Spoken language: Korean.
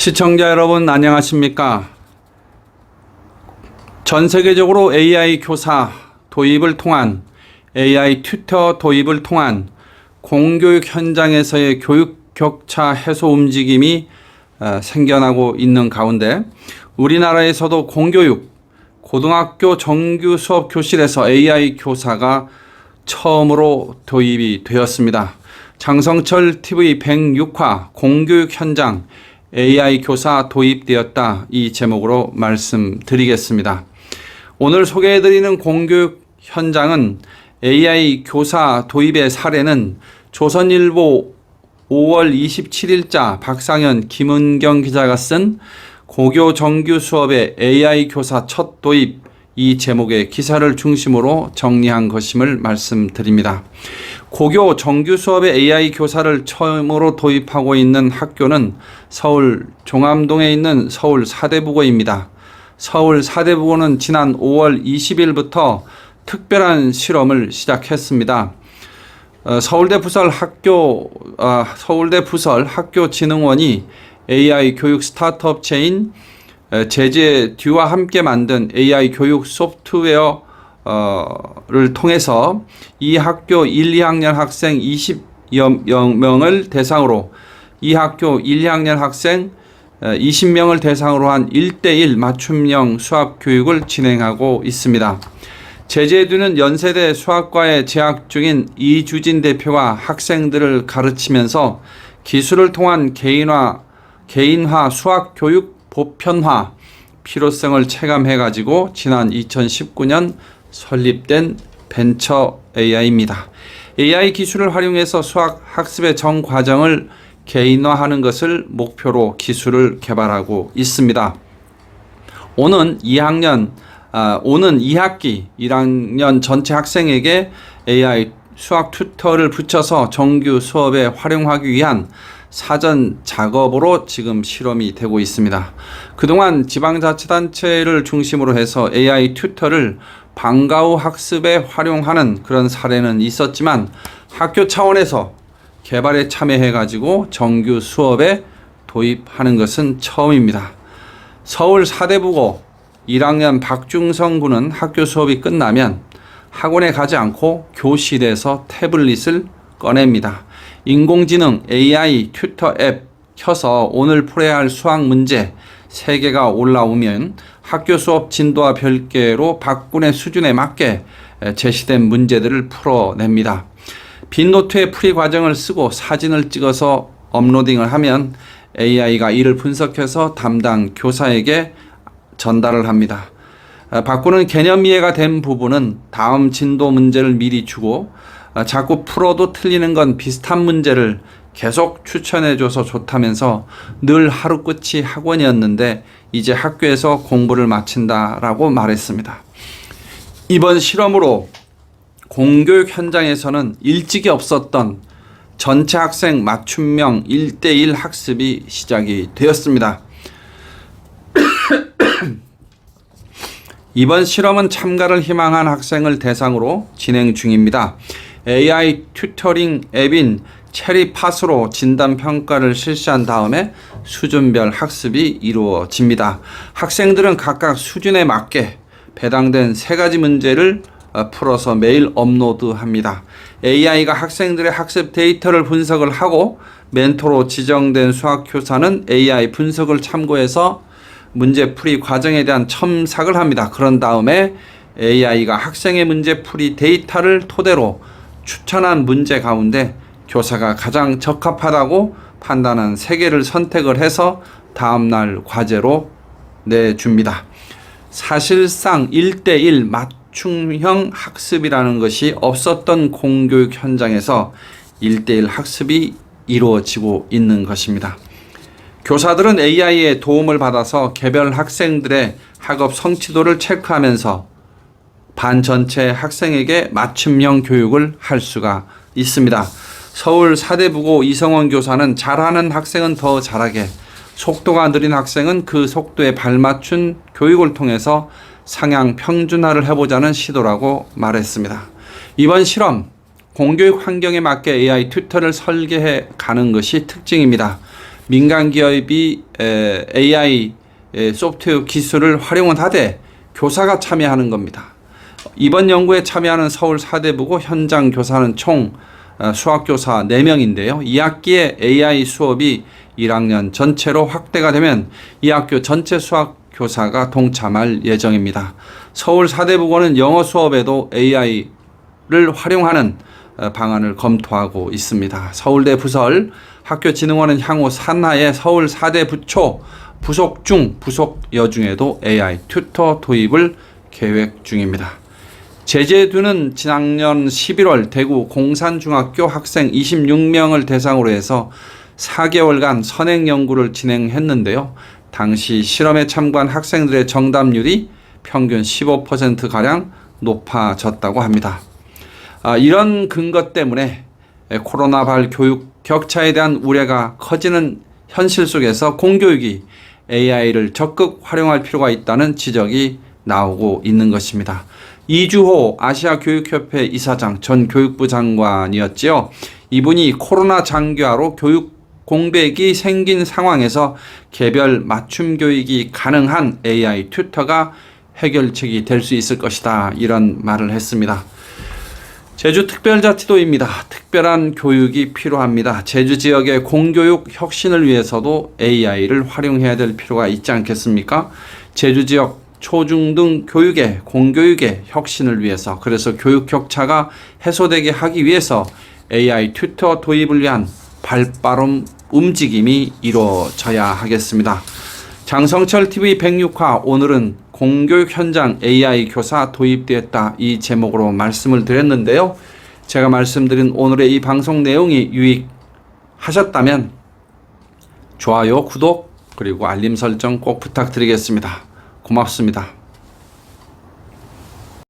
시청자 여러분 안녕하십니까? 전 세계적으로 AI 교사 도입을 통한 AI 튜터 도입을 통한 공교육 현장에서의 교육 격차 해소 움직임이 생겨나고 있는 가운데 우리나라에서도 공교육 고등학교 정규 수업 교실에서 AI 교사가 처음으로 도입이 되었습니다. 장성철 TV 106화 공교육 현장 AI 교사 도입되었다, 이 제목으로 말씀드리겠습니다. 오늘 소개해드리는 공교육 현장은 AI 교사 도입의 사례는 조선일보 5월 27일자 박상현, 김은경 기자가 쓴 고교 정규 수업의 AI 교사 첫 도입, 이 제목의 기사를 중심으로 정리한 것임을 말씀드립니다. 고교 정규 수업에 AI 교사를 처음으로 도입하고 있는 학교는 서울 종암동에 있는 서울 사대부고입니다. 서울 사대부고는 지난 5월 20일부터 특별한 실험을 시작했습니다. 서울대 부설 학교진흥원이 AI 교육 스타트업체인 제제듀와 함께 만든 AI 교육 소프트웨어를 통해서 이 학교 1, 2학년 학생 20여 명을 대상으로 이 학교 1, 2학년 학생 20명을 대상으로 한 1:1 맞춤형 수학 교육을 진행하고 있습니다. 제제듀는 연세대 수학과에 재학 중인 이주진 대표가 학생들을 가르치면서 기술을 통한 개인화 수학 교육 보편화 필요성을 체감해가지고 지난 2019년 설립된 벤처 AI입니다. AI 기술을 활용해서 수학 학습의 전 과정을 개인화하는 것을 목표로 기술을 개발하고 있습니다. 오는 2학기 1학년 전체 학생에게 AI 수학 튜터를 붙여서 정규 수업에 활용하기 위한 사전 작업으로 지금 실험이 되고 있습니다. 그동안 지방자치단체를 중심으로 해서 AI 튜터를 방과 후 학습에 활용하는 그런 사례는 있었지만 학교 차원에서 개발에 참여해가지고 정규 수업에 도입하는 것은 처음입니다. 서울 사대부고 1학년 박중성 군은 학교 수업이 끝나면 학원에 가지 않고 교실에서 태블릿을 꺼냅니다. 인공지능 AI 튜터 앱 켜서 오늘 풀어야 할 수학 문제 3개가 올라오면 학교 수업 진도와 별개로 박 군의 수준에 맞게 제시된 문제들을 풀어냅니다. 빈 노트에 풀이 과정을 쓰고 사진을 찍어서 업로딩을 하면 AI가 이를 분석해서 담당 교사에게 전달을 합니다. 박 군은 개념 이해가 된 부분은 다음 진도 문제를 미리 주고 자꾸 풀어도 틀리는 건 비슷한 문제를 계속 추천해줘서 좋다면서 늘 하루 끝이 학원이었는데 이제 학교에서 공부를 마친다라고 말했습니다. 이번 실험으로 공교육 현장에서는 일찍이 없었던 전체 학생 맞춤형 1:1 학습이 시작이 되었습니다. 이번 실험은 참가를 희망한 학생을 대상으로 진행 중입니다. AI 튜터링 앱인 체리팟으로 진단 평가를 실시한 다음에 수준별 학습이 이루어집니다. 학생들은 각각 수준에 맞게 배당된 3가지 문제를 풀어서 매일 업로드합니다. AI가 학생들의 학습 데이터를 분석을 하고 멘토로 지정된 수학교사는 AI 분석을 참고해서 문제풀이 과정에 대한 첨삭을 합니다. 그런 다음에 AI가 학생의 문제풀이 데이터를 토대로 추천한 문제 가운데 교사가 가장 적합하다고 판단한 3개를 선택을 해서 다음날 과제로 내줍니다. 사실상 1:1 맞춤형 학습이라는 것이 없었던 공교육 현장에서 1:1 학습이 이루어지고 있는 것입니다. 교사들은 AI의 도움을 받아서 개별 학생들의 학업 성취도를 체크하면서 반 전체 학생에게 맞춤형 교육을 할 수가 있습니다. 서울 사대부고 이성원 교사는 잘하는 학생은 더 잘하게, 속도가 느린 학생은 그 속도에 발맞춘 교육을 통해서 상향 평준화를 해보자는 시도라고 말했습니다. 이번 실험, 공교육 환경에 맞게 AI 튜터를 설계해 가는 것이 특징입니다. 민간 기업이 AI 소프트웨어 기술을 활용은 하되 교사가 참여하는 겁니다. 이번 연구에 참여하는 서울 사대부고 현장 교사는 총 수학교사 4명인데요. 2학기에 AI 수업이 1학년 전체로 확대가 되면 이 학교 전체 수학교사가 동참할 예정입니다. 서울 사대부고는 영어 수업에도 AI를 활용하는 방안을 검토하고 있습니다. 서울대 부설 학교진흥원은 향후 산하의 서울 4대 부초, 부속 중, 부속 여중에도 AI 튜터 도입을 계획 중입니다. 제재두는 지난년 11월 대구 공산중학교 학생 26명을 대상으로 해서 4개월간 선행 연구를 진행했는데요. 당시 실험에 참가한 학생들의 정답률이 평균 15%가량 높아졌다고 합니다. 이런 근거 때문에 코로나발 교육 격차에 대한 우려가 커지는 현실 속에서 공교육이 AI를 적극 활용할 필요가 있다는 지적이 나오고 있는 것입니다. 이주호 아시아교육협회 이사장 전 교육부 장관이었지요. 이분이 코로나 장기화로 교육 공백이 생긴 상황에서 개별 맞춤 교육이 가능한 AI 튜터가 해결책이 될 수 있을 것이다. 이런 말을 했습니다. 제주특별자치도입니다. 특별한 교육이 필요합니다. 제주 지역의 공교육 혁신을 위해서도 AI를 활용해야 될 필요가 있지 않겠습니까? 제주 지역 초중등 교육의 공교육의 혁신을 위해서, 그래서 교육 격차가 해소되게 하기 위해서 AI 튜터 도입을 위한 발빠른 움직임이 이루어져야 하겠습니다. 장성철 TV 106화 오늘은 공교육 현장 AI 교사 도입되었다, 이 제목으로 말씀을 드렸는데요. 제가 말씀드린 오늘의 이 방송 내용이 유익하셨다면 좋아요, 구독, 그리고 알림 설정 꼭 부탁드리겠습니다. 고맙습니다.